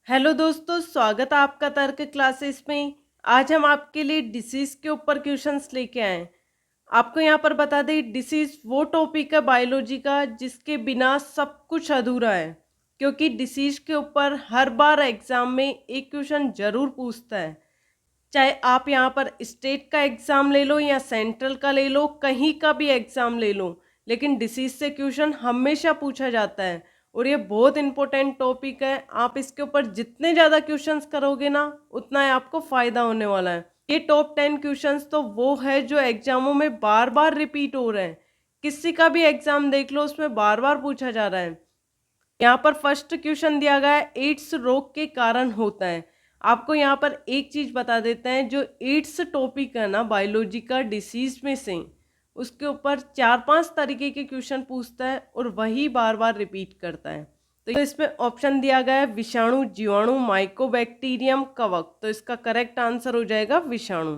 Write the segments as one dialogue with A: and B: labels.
A: Hello दोस्तों, स्वागत है आपका तर्क क्लासेस में। आज हम आपके लिए डिसीज के ऊपर क्वेश्चंस लेके आए हैं। आपको यहाँ पर बता दें, डिसीज वो टॉपिक है बायोलॉजी का जिसके बिना सब कुछ अधूरा है, क्योंकि डिसीज के ऊपर हर बार एग्जाम में एक क्वेश्चन जरूर पूछता है। चाहे आप यहाँ पर स्टेट का एग्जाम ले लो या सेंट्रल का ले लो, कहीं का भी एग्जाम ले लो, लेकिन डिसीज से क्वेश्चन हमेशा पूछा जाता है और ये बहुत इंपॉर्टेंट टॉपिक है। आप इसके ऊपर जितने ज़्यादा क्वेश्चंस करोगे ना, उतना ही आपको फ़ायदा होने वाला है। ये टॉप 10 क्वेश्चंस तो वो है जो एग्जामों में बार बार रिपीट हो रहे हैं। किसी का भी एग्जाम देख लो, उसमें बार बार पूछा जा रहा है। यहाँ पर फर्स्ट क्वेश्चन दिया गया है, एड्स रोग के कारण होता है। आपको यहाँ पर एक चीज बता देते हैं, जो एड्स टॉपिक है ना बायोलॉजी का डिसीज में से, उसके ऊपर 4-5 तरीके के क्वेश्चन पूछता है और वही बार बार रिपीट करता है। तो इसमें ऑप्शन दिया गया है विषाणु, जीवाणु, माइकोबैक्टीरियम, कवक। तो इसका करेक्ट आंसर हो जाएगा विषाणु।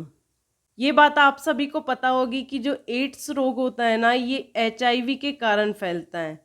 A: ये बात आप सभी को पता होगी कि जो एड्स रोग होता है ना, ये HIV के कारण फैलता है।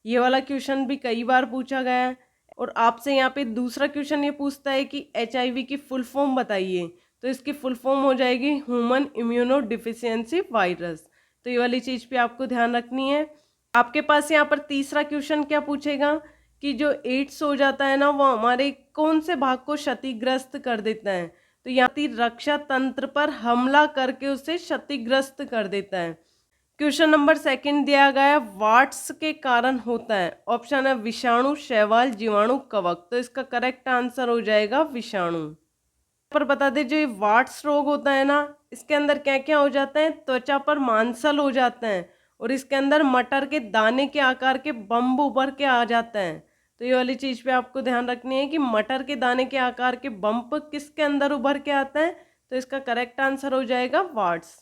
A: ये वाला क्वेश्चन भी कई बार पूछा गया है। और आपसे यहाँ पे दूसरा क्वेश्चन ये पूछता है कि HIV की फुल फॉर्म बताइए। तो इसकी फुल फॉर्म हो जाएगी ह्यूमन इम्यूनो डिफिशियंसी वायरस। तो ये वाली चीज़ पे आपको ध्यान रखनी है। आपके पास यहाँ पर तीसरा क्वेश्चन क्या पूछेगा कि जो एड्स हो जाता है ना, वो हमारे कौन से भाग को क्षतिग्रस्त कर देता है। तो यहाँ रक्षा तंत्र पर हमला करके उसे क्षतिग्रस्त कर देता है। क्वेश्चन नंबर सेकंड दिया गया है, वाट्स के कारण होता है। ऑप्शन है विषाणु, शैवाल, जीवाणु, कवक। तो इसका करेक्ट आंसर हो जाएगा विषाणु। पर बता दे, जो ये वाट्स रोग होता है ना, इसके अंदर क्या क्या हो जाता है, त्वचा पर मांसल हो जाते हैं और इसके अंदर मटर के दाने के आकार के बम्ब उभर के आ जाते हैं। तो ये वाली चीज पे आपको ध्यान रखनी है कि मटर के दाने के आकार के बम्प किसके अंदर उभर के आता है। तो इसका करेक्ट आंसर हो जाएगा वाट्स।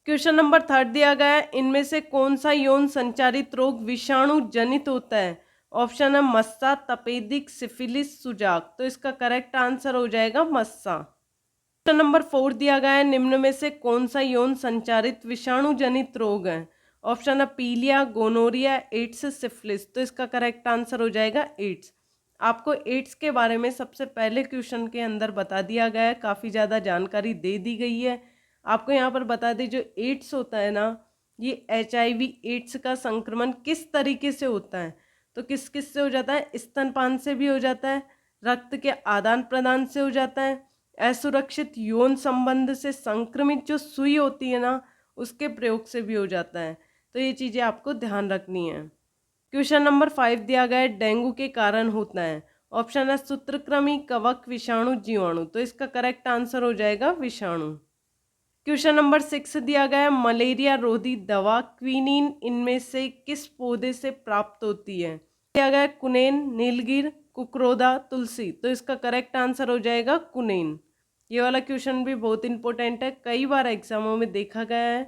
A: क्वेश्चन नंबर थर्ड दिया गया है, इनमें से कौन सा यौन संचारित रोग विषाणु जनित होता है। ऑप्शन है मस्सा, तपेदिक, सिफिलिस, सुजाक। तो इसका करेक्ट आंसर हो जाएगा मस्सा। क्वेश्चन नंबर 4 दिया गया है, निम्न में से कौन सा यौन संचारित विषाणु जनित रोग है। ऑप्शन है पीलिया, गोनोरिया, एड्स, सिफिलिस। तो इसका करेक्ट आंसर हो जाएगा एड्स। आपको एड्स के बारे में सबसे पहले क्वेश्चन के अंदर बता दिया गया है, काफ़ी ज़्यादा जानकारी दे दी गई है। आपको यहाँ पर बता दें, जो एड्स होता है ना, ये HIV एड्स का संक्रमण किस तरीके से होता है। तो किस किस से हो जाता है, स्तनपान से भी हो जाता है, रक्त के आदान प्रदान से हो जाता है, असुरक्षित यौन संबंध से संक्रमित जो सुई होती है ना, उसके प्रयोग से भी हो जाता है। तो ये चीज़ें आपको ध्यान रखनी है। क्वेश्चन नंबर 5 दिया गया है, डेंगू के कारण होता है। ऑप्शन है सूत्रकृमि, कवक, विषाणु, जीवाणु। तो इसका करेक्ट आंसर हो जाएगा विषाणु। क्वेश्चन नंबर 6 दिया गया है, मलेरिया रोधी दवा क्विनीन इनमें से किस पौधे से प्राप्त होती है। दिया गया है कुनेन, नीलगिर, कुकरोदा, तुलसी। तो इसका करेक्ट आंसर हो जाएगा कुनेन। ये वाला क्वेश्चन भी बहुत इंपॉर्टेंट है, कई बार एग्जामों में देखा गया है।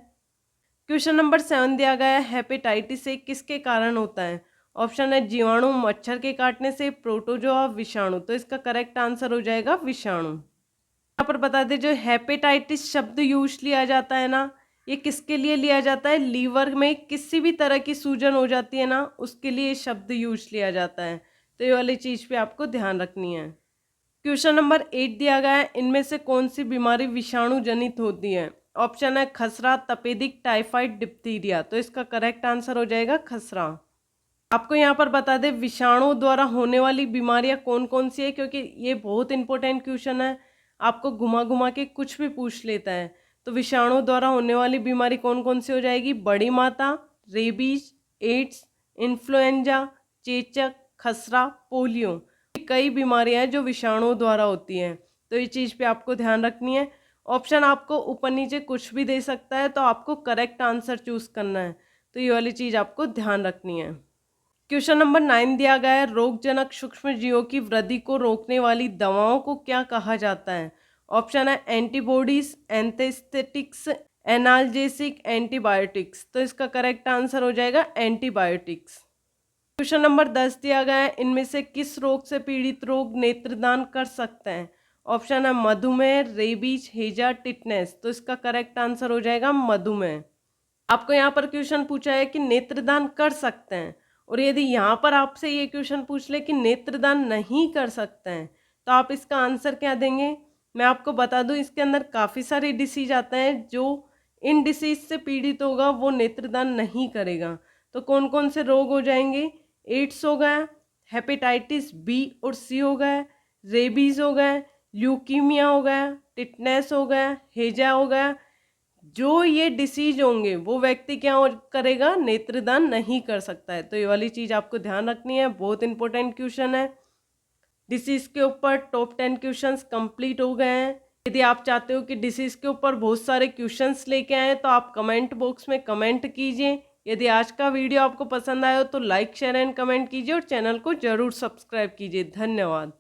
A: क्वेश्चन नंबर 7 दिया गया है, हेपेटाइटिस ए किसके कारण होता है। ऑप्शन है जीवाणु, मच्छर के काटने से, प्रोटोजोआ, विषाणु। तो इसका करेक्ट आंसर हो जाएगा विषाणु। यहाँ पर बता दें, जो हेपेटाइटिस शब्द यूज लिया जाता है ना, ये किसके लिए लिया जाता है, लीवर में किसी भी तरह की सूजन हो जाती है ना, उसके लिए शब्द यूज लिया जाता है। तो ये वाली चीज पे आपको ध्यान रखनी है। क्वेश्चन नंबर 8 दिया गया है, इनमें से कौन सी बीमारी विषाणु जनित होती है। ऑप्शन है खसरा, तपेदिक, टाइफाइड, डिप्थीरिया। तो इसका करेक्ट आंसर हो जाएगा खसरा। आपको यहाँ पर बता दें, विषाणु द्वारा होने वाली बीमारियां कौन कौन सी है, क्योंकि ये बहुत इंपॉर्टेंट क्वेश्चन है, आपको घुमा घुमा के कुछ भी पूछ लेता है। तो विषाणु द्वारा होने वाली बीमारी कौन कौन सी हो जाएगी, बड़ी माता, रेबीज, एड्स, इन्फ्लुएंजा, चेचक, खसरा, पोलियो। कई बीमारियां हैं जो विषाणु द्वारा होती हैं। तो ये चीज़ पे आपको ध्यान रखनी है। ऑप्शन आपको ऊपर नीचे कुछ भी दे सकता है, तो आपको करेक्ट आंसर चूज करना है। तो ये वाली चीज़ आपको ध्यान रखनी है। क्वेश्चन नंबर 9 दिया गया है, रोगजनक सूक्ष्म जीवों की वृद्धि को रोकने वाली दवाओं को क्या कहा जाता है। ऑप्शन है एंटीबॉडीज, एंथेस्थेटिक्स, एनाल्जेसिक, एंटीबायोटिक्स। तो इसका करेक्ट आंसर हो जाएगा एंटीबायोटिक्स। क्वेश्चन नंबर 10 दिया गया है, इनमें से किस रोग से पीड़ित रोग नेत्रदान कर सकते हैं। ऑप्शन है मधुमेह, रेबीज, हेजा, टिटनेस। तो इसका करेक्ट आंसर हो जाएगा मधुमेह। आपको यहाँ पर क्वेश्चन पूछा है कि नेत्रदान कर सकते हैं, और यदि यहाँ पर आपसे ये क्वेश्चन पूछ ले कि नेत्रदान नहीं कर सकते हैं, तो आप इसका आंसर क्या देंगे? मैं आपको बता दूं, इसके अंदर काफ़ी सारे डिसीज आते हैं। जो इन डिसीज से पीड़ित होगा वो नेत्रदान नहीं करेगा। तो कौन कौन से रोग हो जाएंगे? एड्स हो गया, हेपेटाइटिस बी और सी हो गया, रेबीज हो गया, ल्यूकीमिया हो गया, टिटनेस हो गया, हेजा हो गया। जो ये डिसीज होंगे वो व्यक्ति क्या करेगा? नेत्रदान नहीं कर सकता है। तो ये वाली चीज आपको ध्यान रखनी है, बहुत इंपॉर्टेंट क्वेश्चन है। डिसीज के ऊपर टॉप 10 क्वेश्चंस कंप्लीट हो गए हैं। यदि आप चाहते हो कि डिसीज के ऊपर बहुत सारे क्वेश्चंस लेके आए तो आप कमेंट बॉक्स में कमेंट कीजिए। यदि आज का वीडियो आपको पसंद आया हो तो लाइक शेयर एंड कमेंट कीजिए और चैनल को जरूर सब्सक्राइब कीजिए। धन्यवाद।